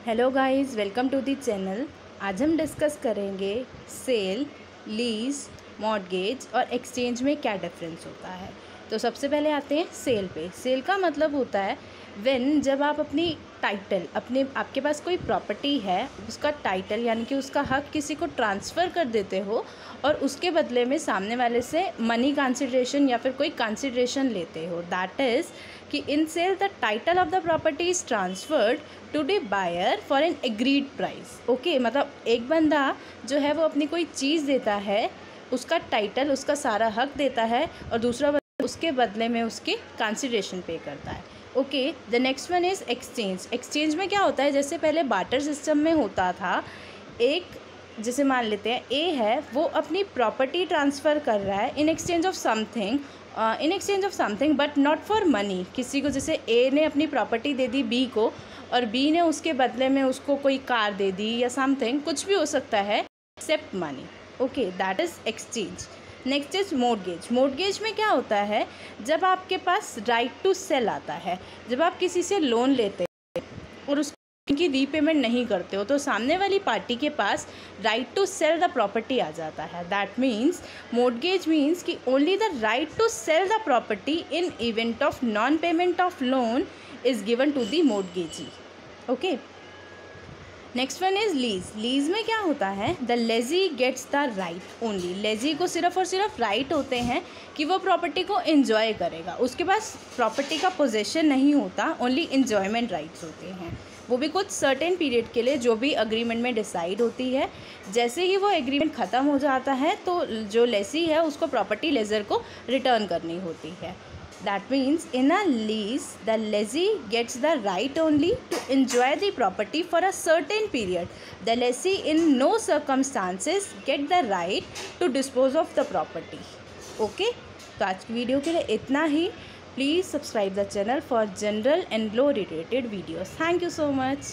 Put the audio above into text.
Hello guys, welcome to the channel. आज हम discuss करेंगे सेल, लीज, मॉर्गेज और एक्सचेंज में क्या डिफरेंस होता है। तो सबसे पहले आते हैं सेल पे। सेल का मतलब होता है जब आप अपनी टाइटल आपके पास कोई प्रॉपर्टी है, उसका टाइटल यानी कि उसका हक किसी को ट्रांसफ़र कर देते हो और उसके बदले में सामने वाले से मनी कंसिडरेशन या फिर कोई कंसिडरेशन लेते हो। दैट इज़ कि in sale the title of the property is transferred to the buyer for an agreed price. Okay, मतलब एक बंदा जो है वो अपनी कोई चीज़ देता है, उसका टाइटल, उसका सारा हक देता है और दूसरा बंदा उसके बदले में उसकी कंसिडरेशन पे करता है। Okay, the next one is exchange. Exchange में क्या होता है, जैसे पहले बार्टर सिस्टम में होता था, जैसे मान लेते हैं ए है, वो अपनी प्रॉपर्टी ट्रांसफ़र कर रहा है in exchange of something but not for money. किसी को, जैसे ए ने अपनी प्रॉपर्टी दे दी बी को और बी ने उसके बदले में उसको कोई कार दे दी या समथिंग, कुछ भी हो सकता है except money. Okay, that is exchange. Next is mortgage. Mortgage में क्या होता है, जब आपके पास राइट टू सेल आता है, जब आप किसी से लोन लेते हैं और उनकी रीपेमेंट नहीं करते हो तो सामने वाली पार्टी के पास right to sell the property आ जाता है। दैट मीन्स मोर्गेज मीन्स कि only the right to sell the property in event of non payment of loan is given to the mortgagee. Okay, next one is lease. Lease में क्या होता है, the lessee gets the right only. Lessee को सिर्फ और सिर्फ right होते हैं कि वो प्रॉपर्टी को एंजॉय करेगा, उसके पास प्रॉपर्टी का पोजेशन नहीं होता, ओनली एंजॉयमेंट राइट्स होते हैं, वो भी कुछ सर्टेन पीरियड के लिए जो भी अग्रीमेंट में डिसाइड होती है। जैसे ही वो एग्रीमेंट ख़त्म हो जाता है तो जो लेसी है उसको प्रॉपर्टी लेजर को रिटर्न करनी होती है। That means in a lease, the lessee gets the right only to enjoy the property for a certain period. The lessee in no circumstances get the right to dispose of the property. Okay? तो आज की video के लिए इतना ही। Please subscribe the channel for general and law related videos. Thank you so much.